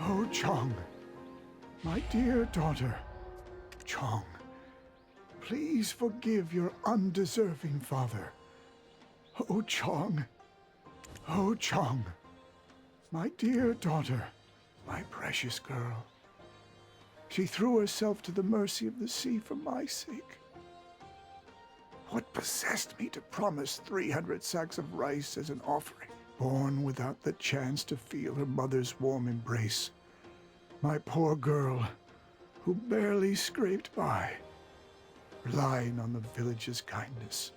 Oh, Cheong, my dear daughter, Cheong, please forgive your undeserving father. Oh, Cheong, oh, Cheong, my dear daughter, my precious girl. She threw herself to the mercy of the sea for my sake. What possessed me to promise 300 sacks of rice as an offering? Born without the chance to feel her mother's warm embrace. My poor girl, who barely scraped by, relying on the village's kindness.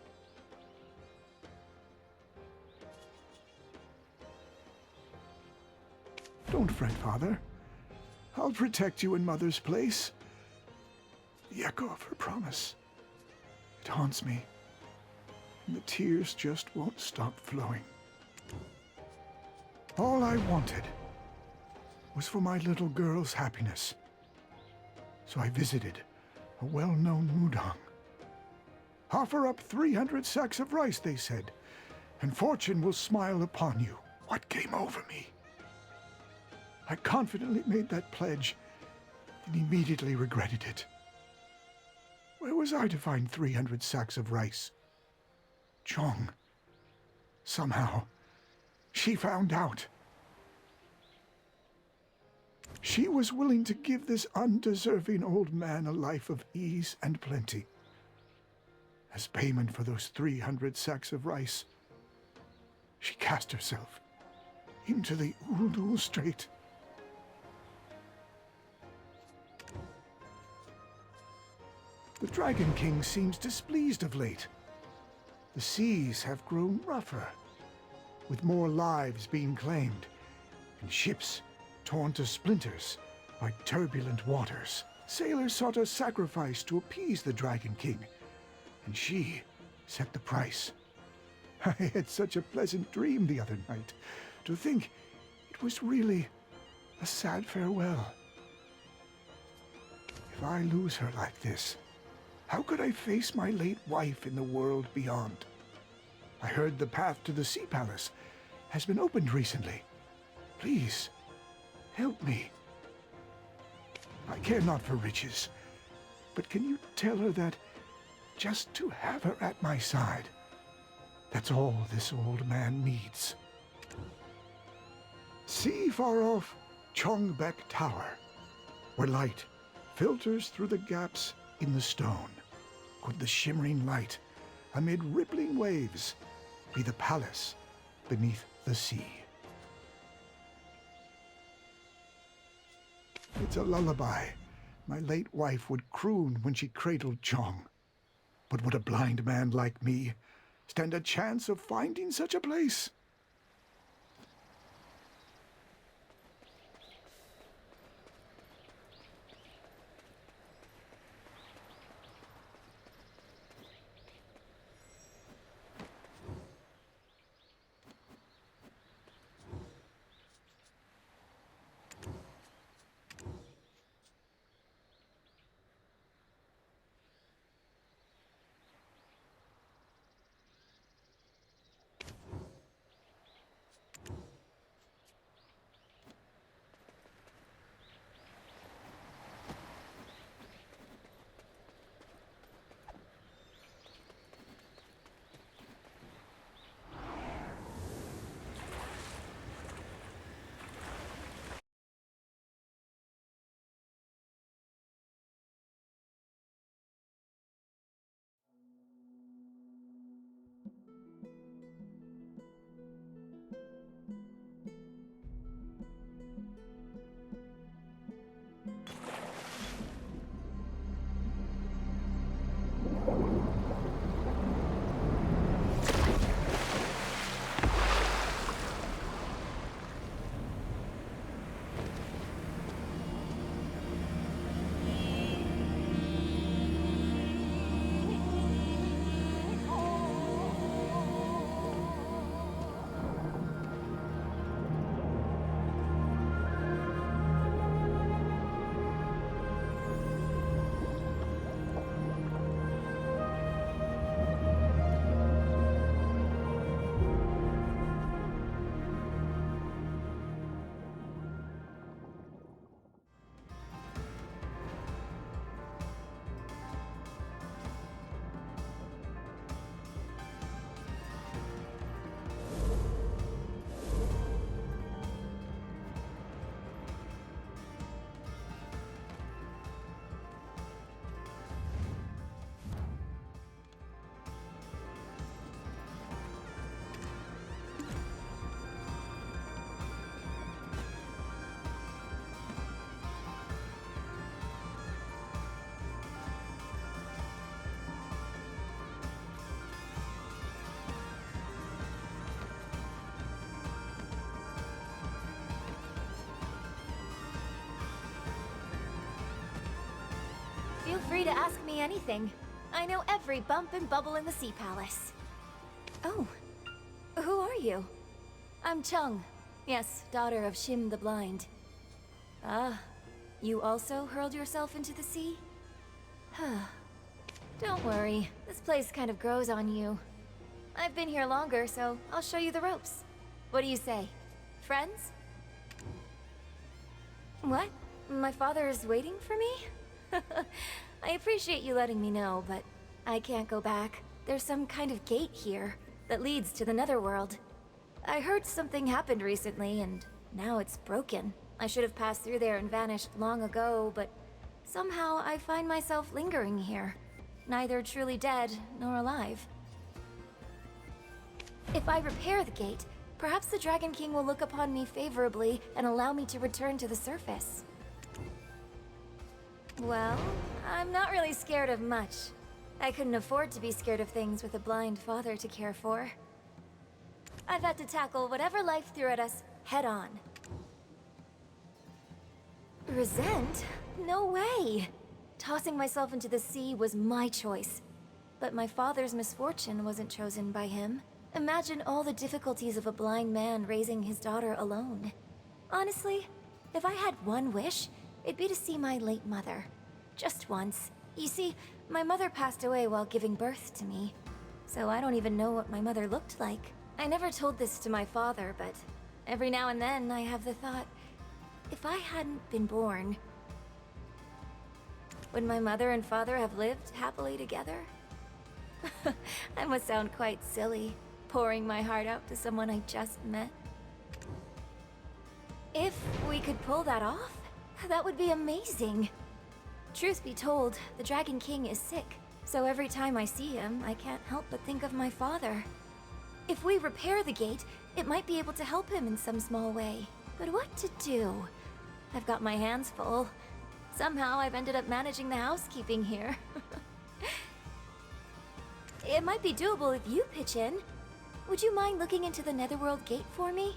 Don't fret, Father. I'll protect you in Mother's place. The echo of her promise. It haunts me, and the tears just won't stop flowing. All I wanted was for my little girl's happiness. So I visited a well-known mudang. Offer up 300 sacks of rice, they said, and fortune will smile upon you. What came over me? I confidently made that pledge and immediately regretted it. Where was I to find 300 sacks of rice? Cheong. Somehow, she found out. She was willing to give this undeserving old man a life of ease and plenty. As payment for those 300 sacks of rice, she cast herself into the Uldul Strait. The Dragon King seems displeased of late. The seas have grown rougher, with more lives being claimed, and ships torn to splinters by turbulent waters. Sailors sought a sacrifice to appease the Dragon King, and she set the price. I had such a pleasant dream the other night, to think it was really a sad farewell. If I lose her like this, how could I face my late wife in the world beyond? I heard the path to the Sea Palace has been opened recently. Please, help me. I care not for riches, but can you tell her that just to have her at my side, that's all this old man needs? See far off Cheongbek Tower, where light filters through the gaps in the stone. Could the shimmering light amid rippling waves be the palace beneath the sea? It's a lullaby my late wife would croon when she cradled Cheong. But would a blind man like me stand a chance of finding such a place? free to ask me anything. I know every bump and bubble in the Sea Palace. Oh, who are you? I'm Cheong. Yes, daughter of Shim the Blind. Ah, you also hurled yourself into the sea? Huh. Don't worry, this place kind of grows on you. I've been here longer, so I'll show you the ropes. What do you say? Friends? What? My father is waiting for me? I appreciate you letting me know, but I can't go back. There's some kind of gate here that leads to the Netherworld. I heard something happened recently, and now it's broken. I should have passed through there and vanished long ago, but somehow I find myself lingering here. Neither truly dead nor alive. If I repair the gate, perhaps the Dragon King will look upon me favorably and allow me to return to the surface. Well, I'm not really scared of much. I couldn't afford to be scared of things with a blind father to care for. I've had to tackle whatever life threw at us head on. Resent? No way! Tossing myself into the sea was my choice. But my father's misfortune wasn't chosen by him. Imagine all the difficulties of a blind man raising his daughter alone. Honestly, if I had one wish, it'd be to see my late mother. Just once. You see, my mother passed away while giving birth to me. So I don't even know what my mother looked like. I never told this to my father, but every now and then I have the thought, if I hadn't been born, would my mother and father have lived happily together? I must sound quite silly, pouring my heart out to someone I just met. If we could pull that off, that would be amazing. Truth be told, the Dragon King is sick, so every time I see him, I can't help but think of my father. If we repair the gate, it might be able to help him in some small way. But what to do? I've got my hands full. Somehow I've ended up managing the housekeeping here. It might be doable if you pitch in. Would you mind looking into the Netherworld gate for me?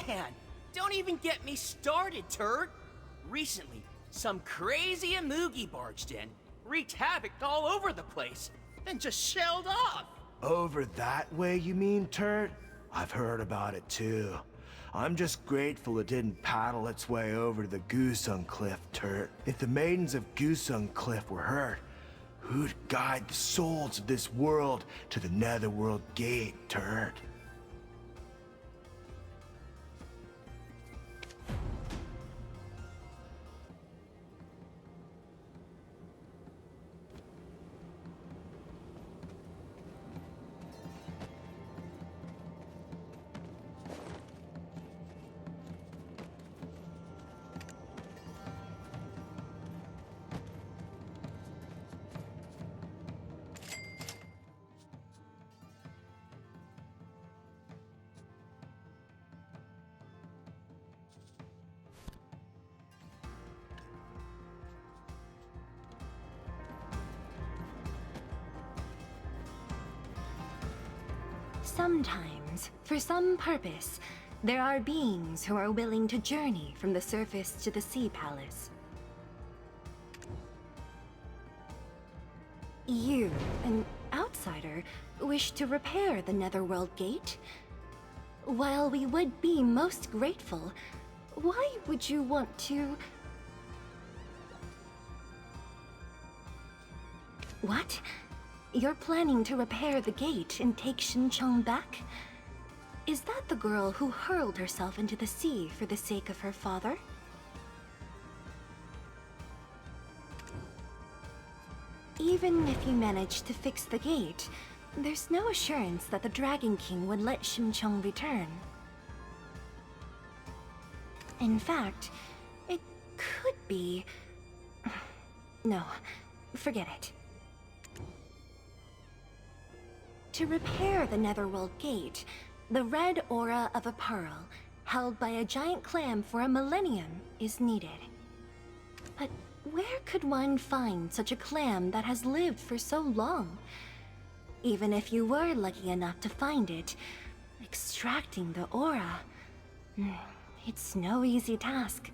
Man, don't even get me started, turd! Recently, some crazy Amugi barged in, wreaked havoc all over the place, then just shelled off! Over that way, you mean, Turt? I've heard about it too. I'm just grateful it didn't paddle its way over to the Goosung Cliff, Turt. If the maidens of Goosung Cliff were hurt, who'd guide the souls of this world to the Netherworld gate, Turt? Sometimes, for some purpose, there are beings who are willing to journey from the surface to the Sea Palace. You, an outsider, wish to repair the Netherworld gate? While we would be most grateful, why would you want to... What? You're planning to repair the gate and take Cheong back? Is that the girl who hurled herself into the sea for the sake of her father? Even if you managed to fix the gate, there's no assurance that the Dragon King would let Cheong return. In fact, could be... No, forget it. To repair the Netherworld Gate, the red aura of a pearl, held by a giant clam for a millennium, is needed. But where could one find such a clam that has lived for so long? Even if you were lucky enough to find it, extracting the aura... it's no easy task.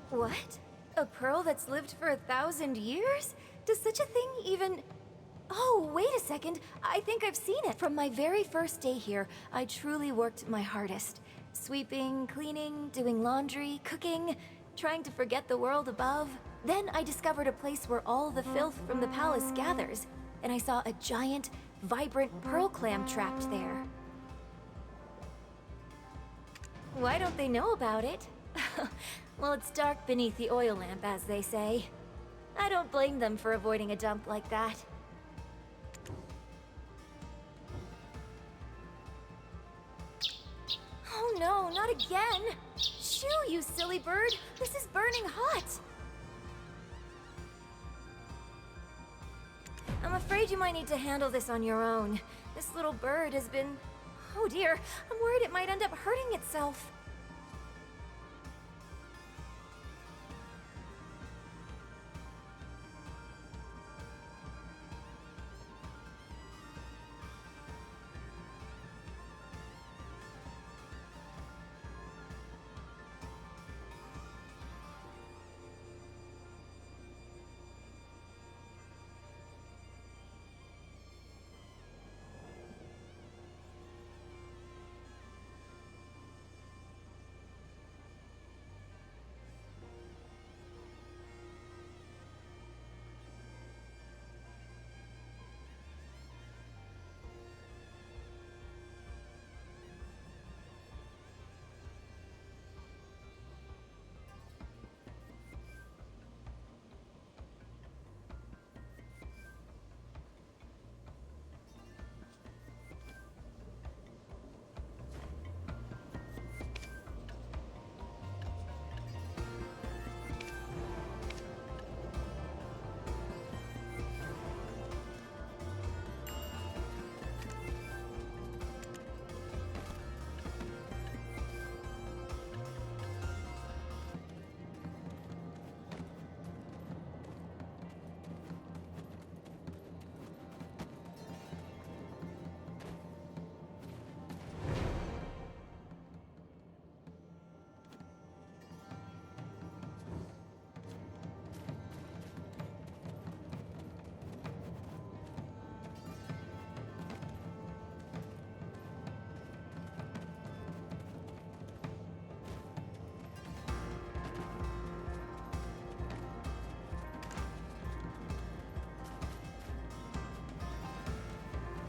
What? A pearl that's lived for 1,000 years? Does such a thing even... Oh, wait a second. I think I've seen it. From my very first day here, I truly worked my hardest. Sweeping, cleaning, doing laundry, cooking, trying to forget the world above. Then I discovered a place where all the filth from the palace gathers, and I saw a giant, vibrant pearl clam trapped there. Why don't they know about it? Well, it's dark beneath the oil lamp, as they say. I don't blame them for avoiding a dump like that. Oh no, not again! Shoo, you silly bird! This is burning hot! I'm afraid you might need to handle this on your own. This little bird has been... Oh dear, I'm worried it might end up hurting itself.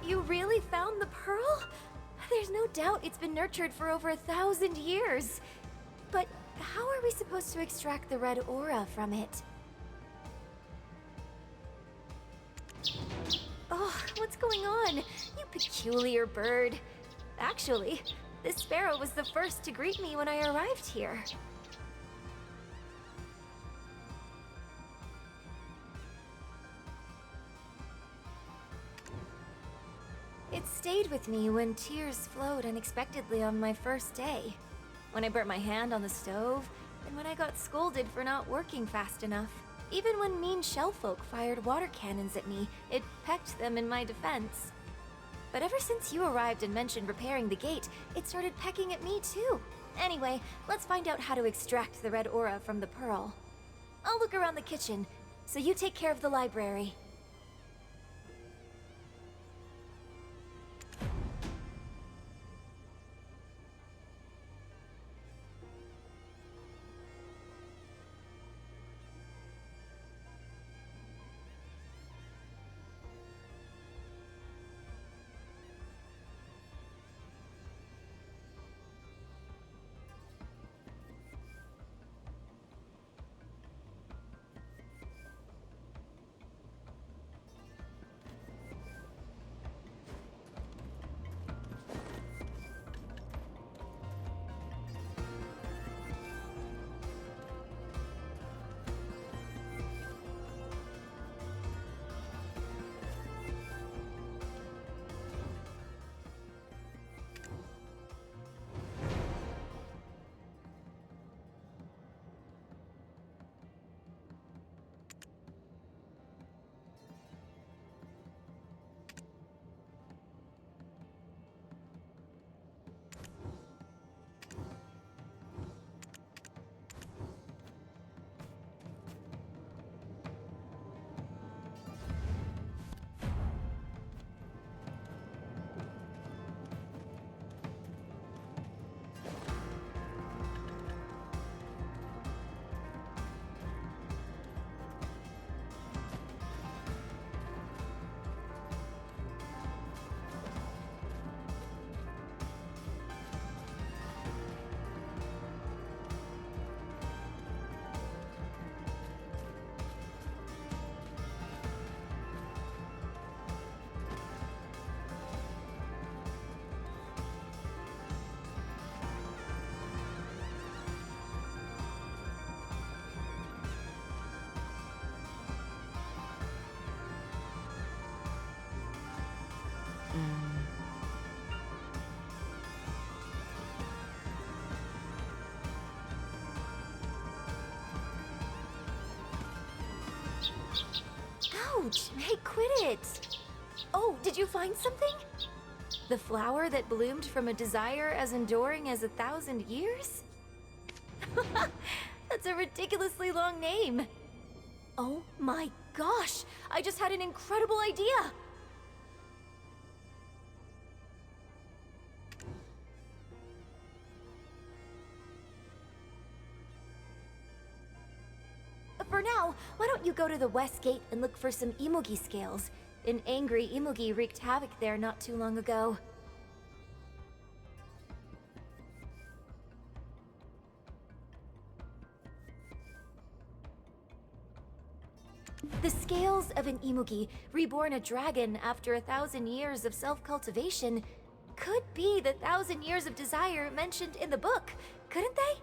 You really found the pearl? There's no doubt it's been nurtured for over 1,000 years. But how are we supposed to extract the red aura from it? Oh, what's going on? You peculiar bird. Actually, this sparrow was the first to greet me when I arrived here. It stayed with me when tears flowed unexpectedly on my first day. When I burnt my hand on the stove, and when I got scolded for not working fast enough. Even when mean shellfolk fired water cannons at me, it pecked them in my defense. But ever since you arrived and mentioned repairing the gate, it started pecking at me too. Anyway, let's find out how to extract the red aura from the pearl. I'll look around the kitchen. So you take care of the library. Ouch! Hey, quit it! Oh, did you find something? The flower that bloomed from a desire as enduring as 1,000 years? That's a ridiculously long name. Oh my gosh! I just had an incredible idea! For now, why don't you go to the west gate and look for some Imugi scales? An angry Imugi wreaked havoc there not too long ago. The scales of an Imugi, reborn a dragon after 1,000 years of self-cultivation, could be the 1,000 years of desire mentioned in the book, couldn't they?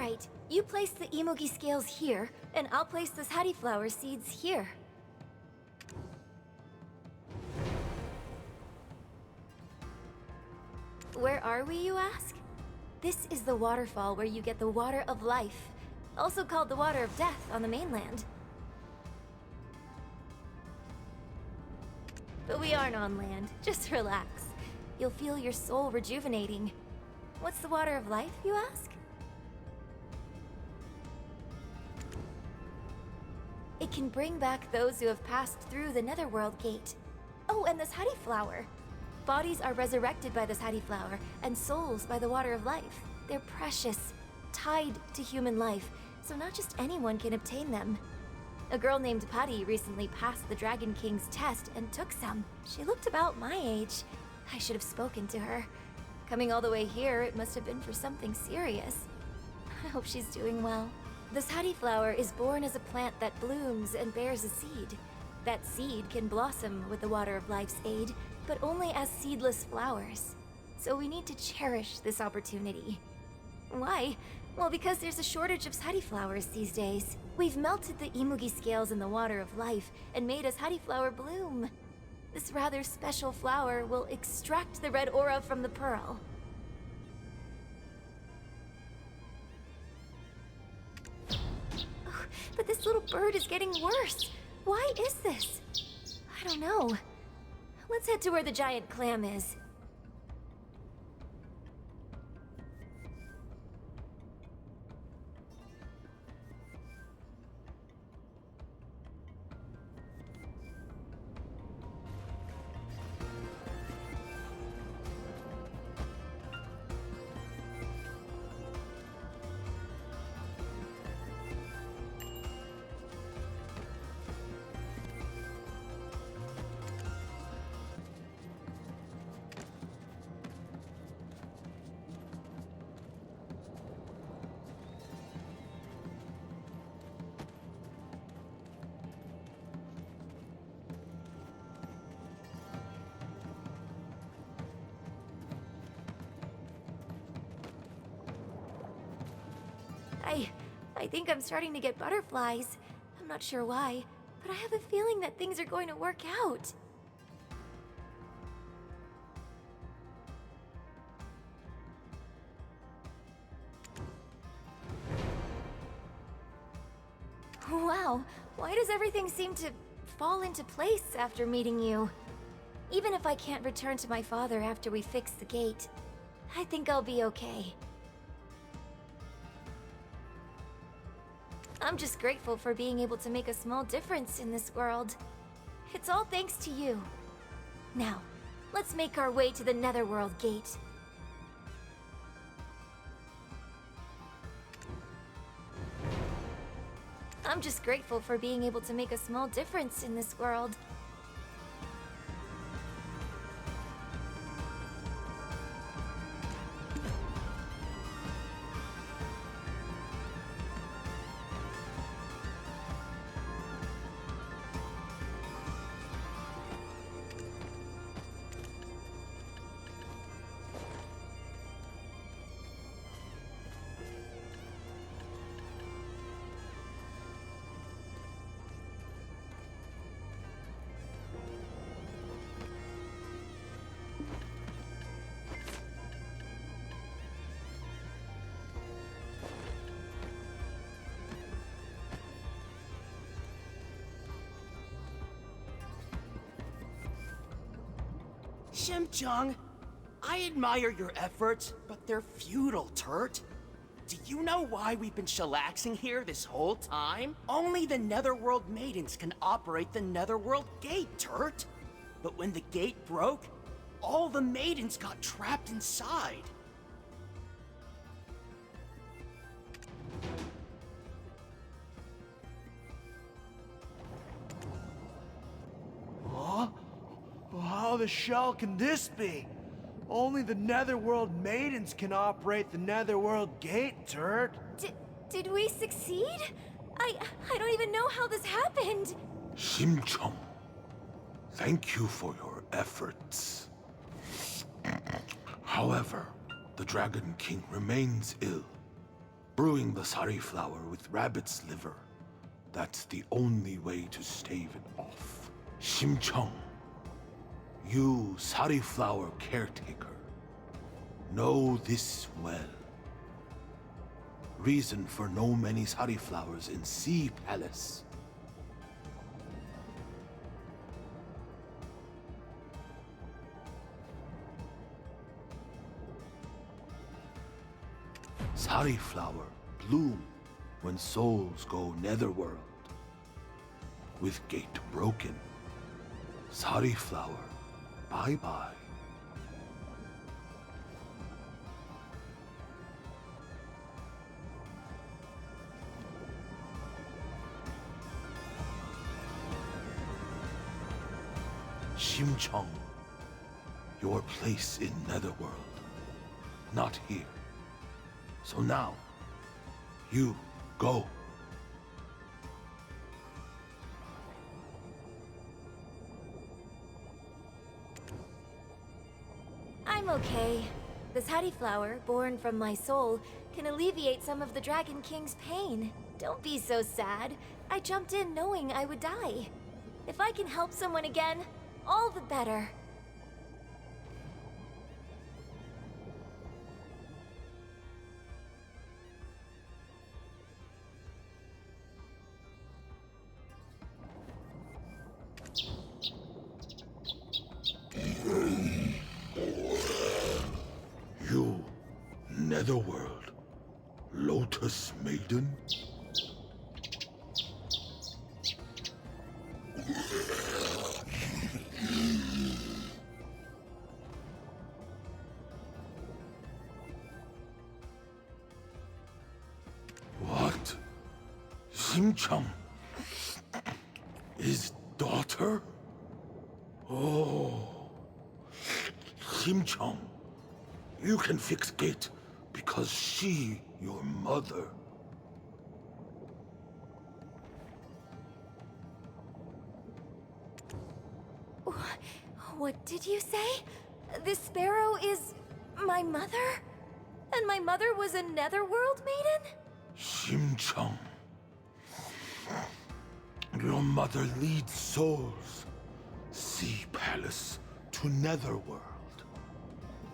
right. You place the Imogi scales here, and I'll place the Flower seeds here. Where are we, you ask? This is the waterfall where you get the Water of Life, also called the Water of Death on the mainland. But we aren't on land. Just relax. You'll feel your soul rejuvenating. What's the Water of Life, you ask? It can bring back those who have passed through the Netherworld Gate. Oh, and this Flower. Bodies are resurrected by this Flower, and souls by the Water of Life. They're precious, tied to human life, so not just anyone can obtain them. A girl named Patty recently passed the Dragon King's test and took some. She looked about my age. I should have spoken to her. Coming all the way here, it must have been for something serious. I hope she's doing well. The Flower is born as a plant that blooms and bears a seed. That seed can blossom with the Water of Life's aid, but only as seedless flowers. So we need to cherish this opportunity. Why? Well, because there's a shortage of Flowers these days. We've melted the Imogi scales in the Water of Life and made a Flower bloom. This rather special flower will extract the red aura from the pearl. But this little bird is getting worse. Why is this? I don't know. Let's head to where the giant clam is. I think I'm starting to get butterflies. I'm not sure why, but I have a feeling that things are going to work out. Wow, why does everything seem to fall into place after meeting you? Even if I can't return to my father after we fix the gate, I think I'll be okay. I'm just grateful for being able to make a small difference in this world. It's all thanks to you. Now, let's make our way to the Netherworld Gate. I'm just grateful for being able to make a small difference in this world. Shim Cheong, I admire your efforts, but they're futile, Turt. Do you know why we've been chillaxing here this whole time? Only the Netherworld Maidens can operate the Netherworld Gate, Turt. But when the gate broke, all the maidens got trapped inside. Huh? Well, how the shell can this be? Only the Netherworld Maidens can operate the Netherworld Gate, Turt. Did we succeed? I don't even know how this happened. Shim Cheong, thank you for your efforts. However, the Dragon King remains ill. brewing the sari flower with rabbit's liver. That's the only way to stave it off. Shim Cheong, you sari flower caretaker, know this well. Reason for no many sari flowers in Sea Palace. Sari flower bloom when souls go netherworld. With gate broken, sari flower, bye-bye. Shim Cheong, your place in netherworld, not here. So now, you go. I'm okay. This Hattie flower, born from my soul, can alleviate some of the Dragon King's pain. Don't be so sad. I jumped in knowing I would die. If I can help someone again, all the better. You, Netherworld, Lotus Maiden? What? Shim Cheong? His daughter? Oh. Shim Cheong, you can fix Gate because she your mother. What did you say? This sparrow is my mother? And my mother was a netherworld maiden? Shim Cheong, your mother leads souls, Sea Palace to Netherworld,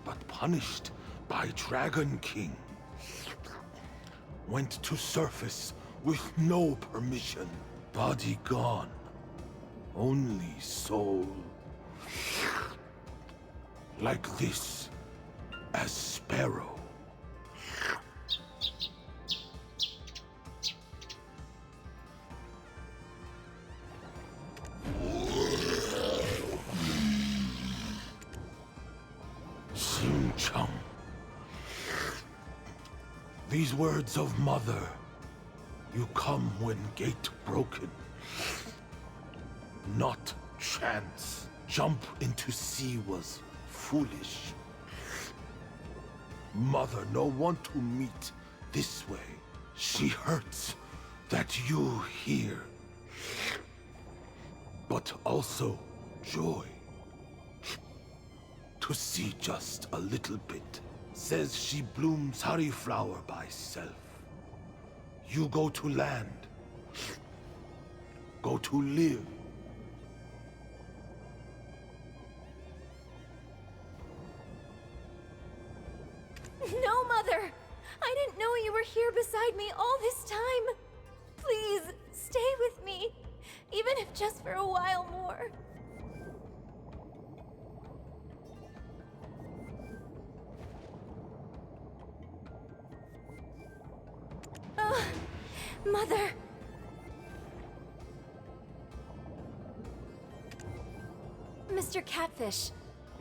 but punished by Dragon King. Went to surface with no permission, body gone, only soul. Like this, as Sparrow. Shim Cheong. These words of mother, you come when gate broken. Not chance. Jump into sea was foolish. Mother no want to meet this way. She hurts that you here. But also joy. To see just a little bit. Says she blooms sari flower by self. You go to land. Go to live. No, Mother! I didn't know you were here beside me all this time. Please, stay with me, even if just for a while more. Mother! Mr. Catfish,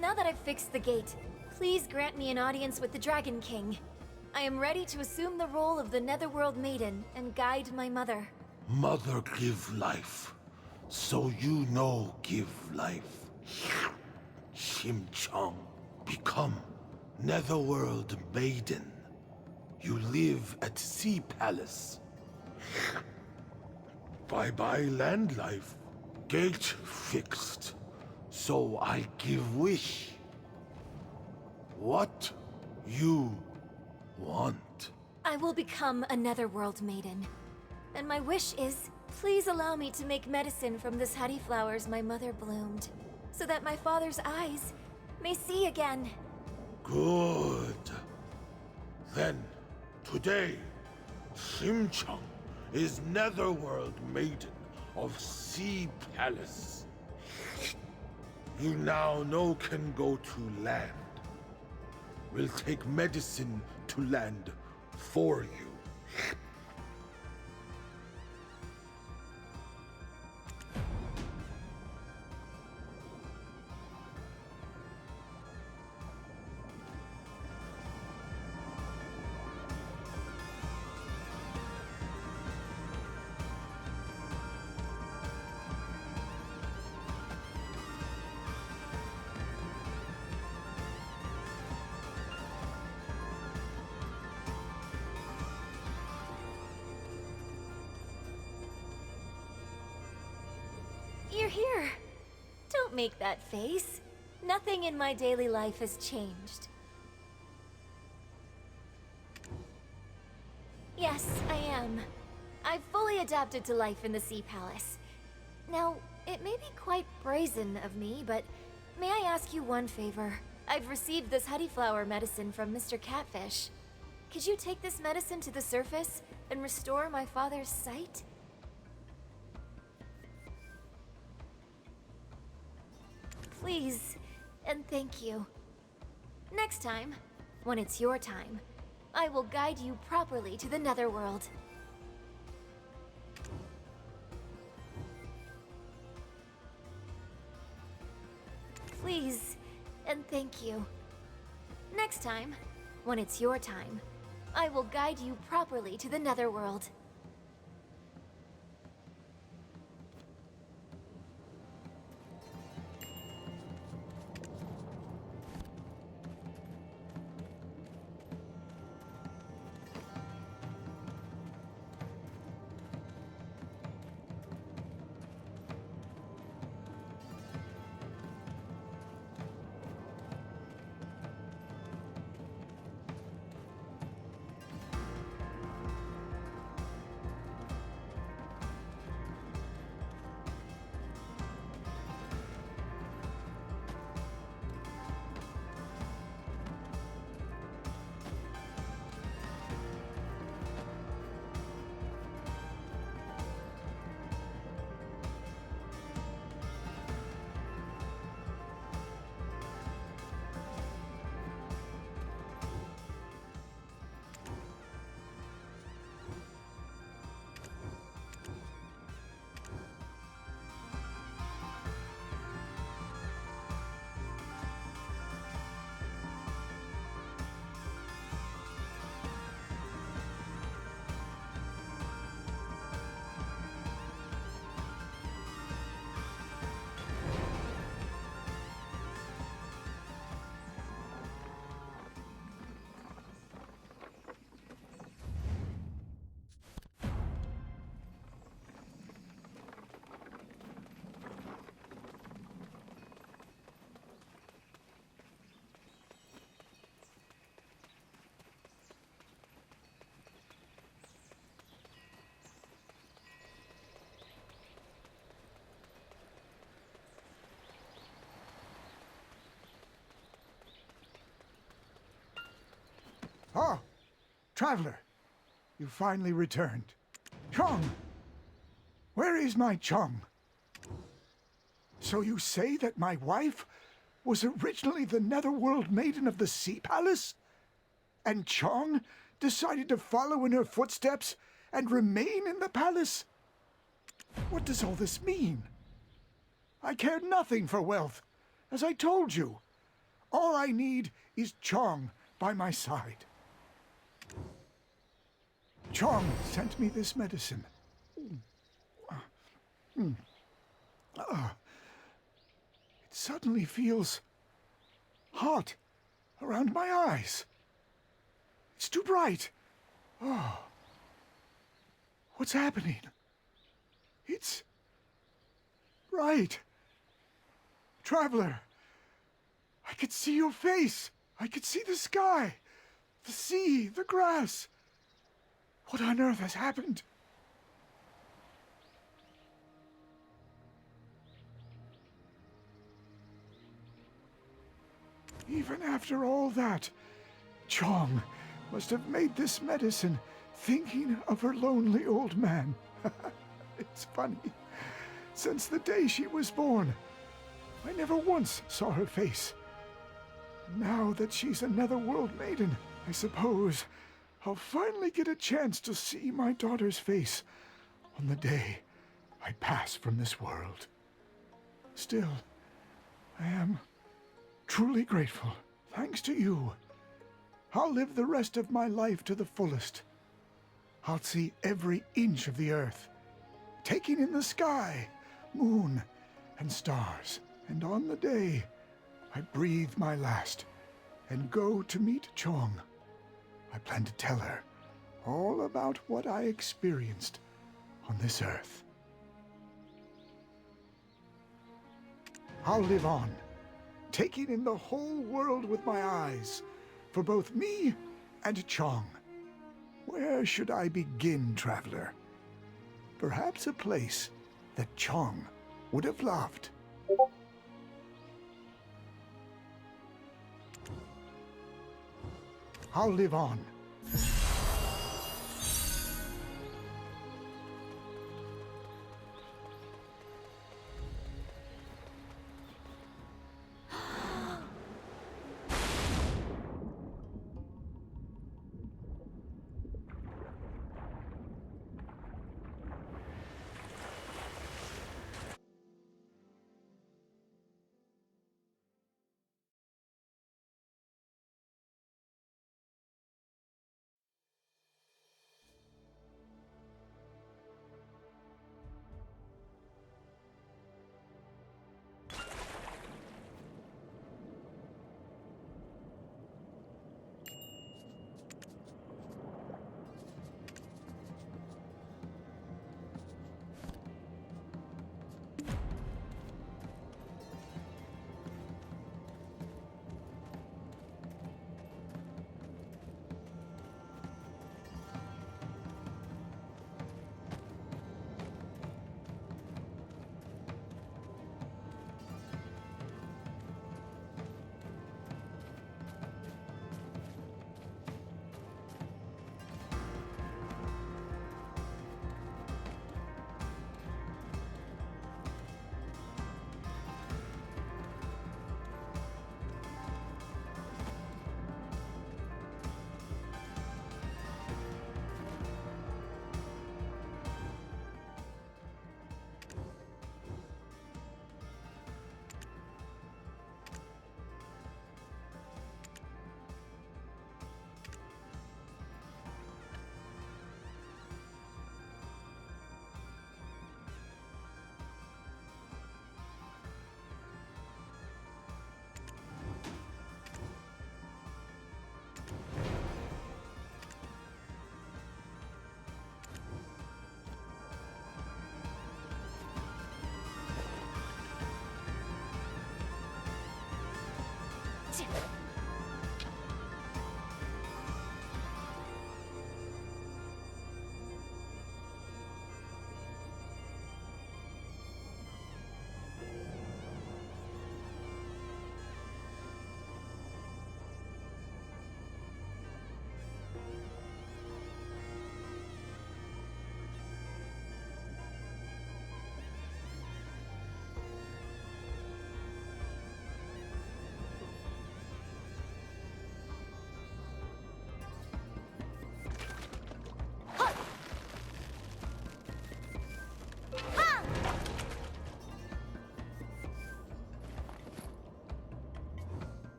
now that I've fixed the gate, please grant me an audience with the Dragon King. I am ready to assume the role of the Netherworld Maiden and guide my mother. Mother give life, so you know give life. Shim Cheong, become Netherworld Maiden. You live at Sea Palace. Bye-bye land life. Gate fixed. So I give wish. What you want? I will become a Netherworld maiden. And my wish is, please allow me to make medicine from the honey flowers my mother bloomed, so that my father's eyes may see again. Good. Then, today, Shim is Netherworld Maiden of Sea Palace. You now no can go to land. We'll take medicine to land for you. You're here. Don't make that face. Nothing in my daily life has changed. Yes, I am. I've fully adapted to life in the Sea Palace. Now, it may be quite brazen of me, but may I ask you one favor? I've received this honeyflower medicine from Mr. Catfish. Could you take this medicine to the surface and restore my father's sight? Please, and thank you. Next time, when it's your time, I will guide you properly to the Netherworld. Please, and thank you. Next time, when it's your time, I will guide you properly to the Netherworld. Ah, traveler, you finally returned. Cheong! Where is my Cheong? So you say that my wife was originally the Netherworld Maiden of the Sea Palace? And Cheong decided to follow in her footsteps and remain in the palace? What does all this mean? I care nothing for wealth, as I told you. All I need is Cheong by my side. Cheong sent me this medicine. It suddenly feels hot around my eyes. It's too bright. Oh. What's happening? It's bright. Traveler, I could see your face. I could see the sky, the sea, the grass. What on earth has happened? Even after all that, Cheong must have made this medicine thinking of her lonely old man. It's funny. Since the day she was born, I never once saw her face. Now that she's a netherworld maiden, I suppose I'll finally get a chance to see my daughter's face on the day I pass from this world. Still, I am truly grateful. Thanks to you, I'll live the rest of my life to the fullest. I'll see every inch of the earth, taking in the sky, moon, and stars. And on the day I breathe my last and go to meet Cheong, I plan to tell her all about what I experienced on this earth. I'll live on, taking in the whole world with my eyes, for both me and Cheong. Where should I begin, traveler? Perhaps a place that Cheong would have loved. I'll live on.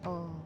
어.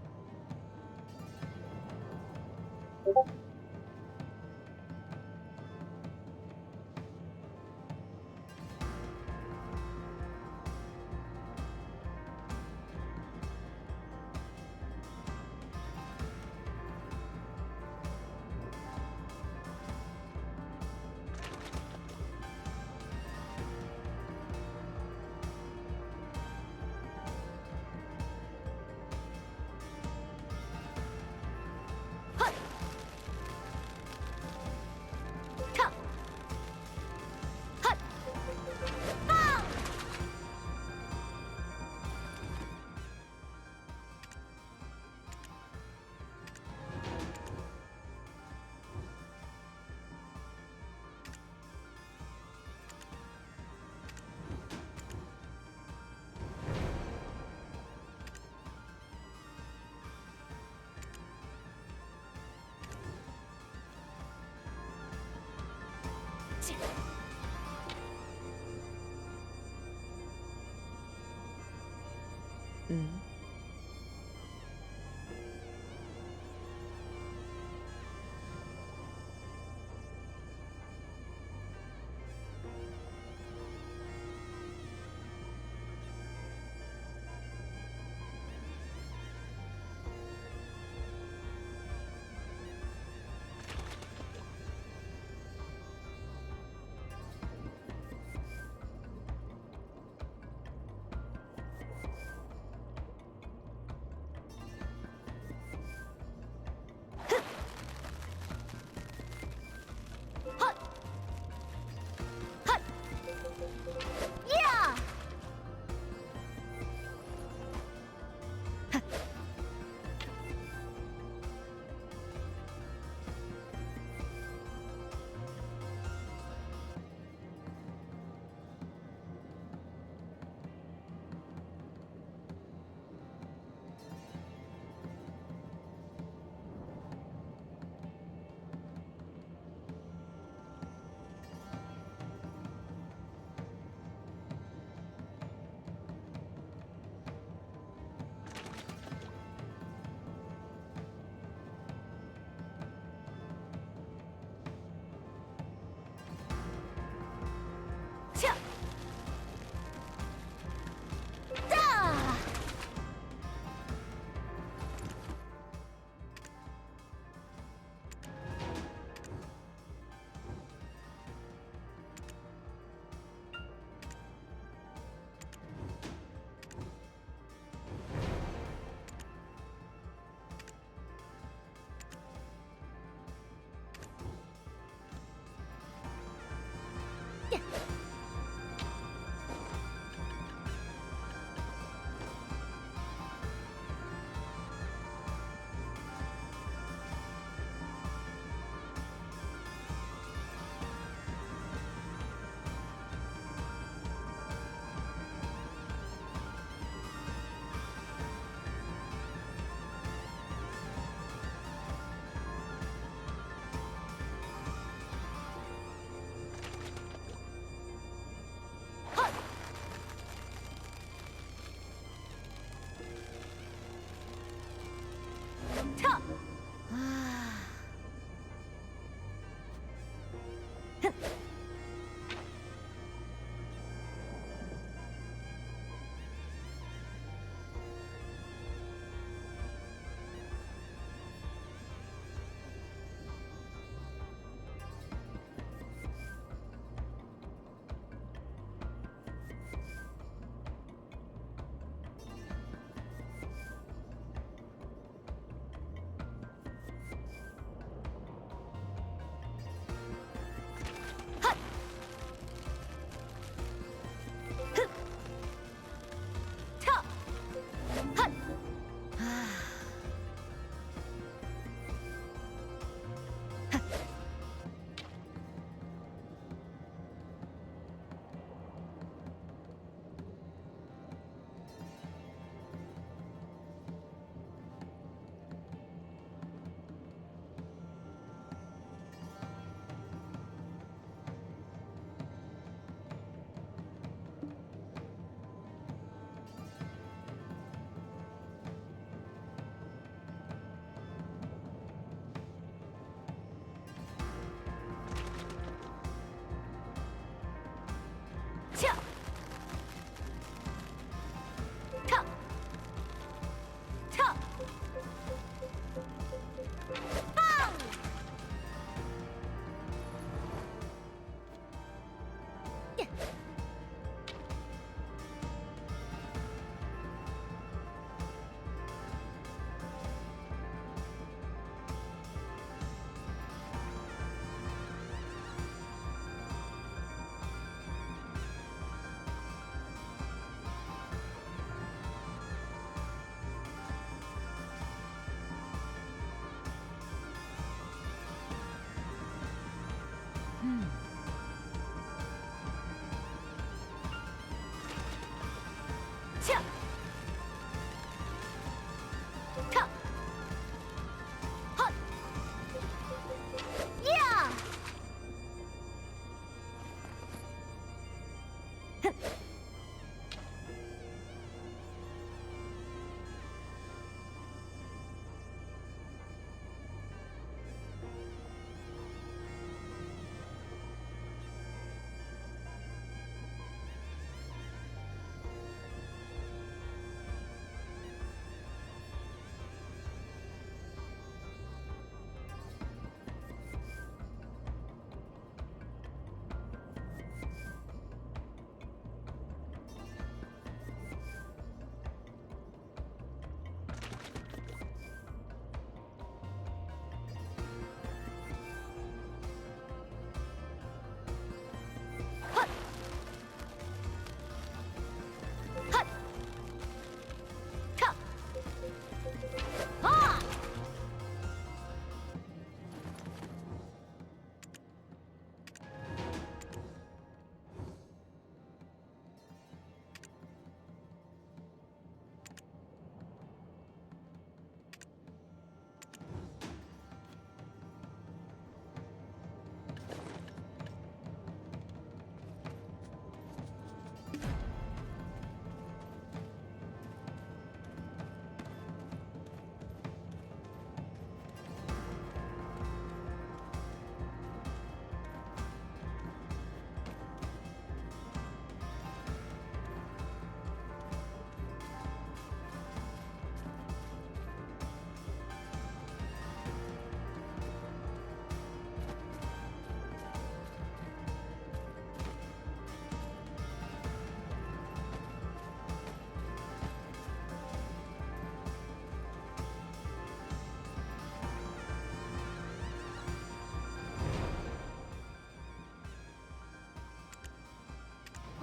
음.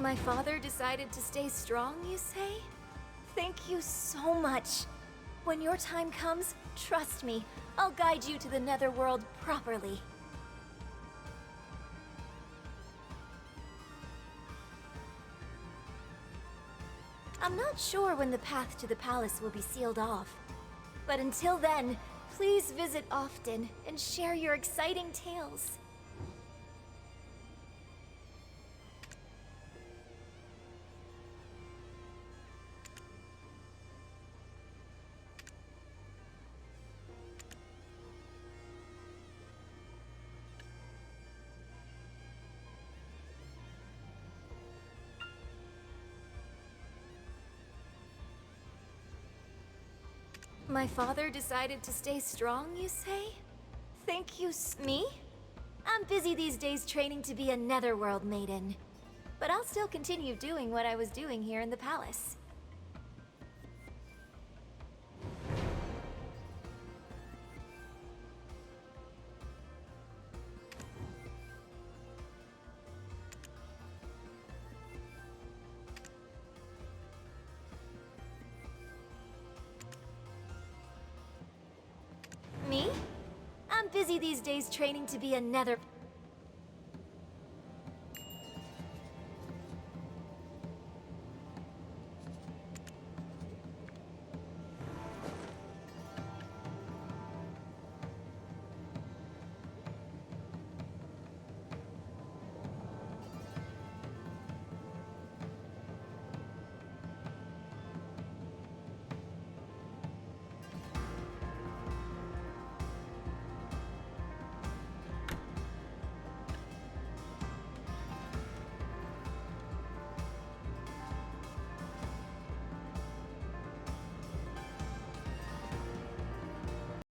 My father decided to stay strong, you say? Thank you so much. When your time comes, trust me, I'll guide you to the Netherworld properly. I'm not sure when the path to the palace will be sealed off. But until then, please visit often and share your exciting tales. My father decided to stay strong, you say? Thank you, me? I'm busy these days training to be a Netherworld maiden. But I'll still continue doing what I was doing here in the palace. Me? I'm busy these days training to be a Nether...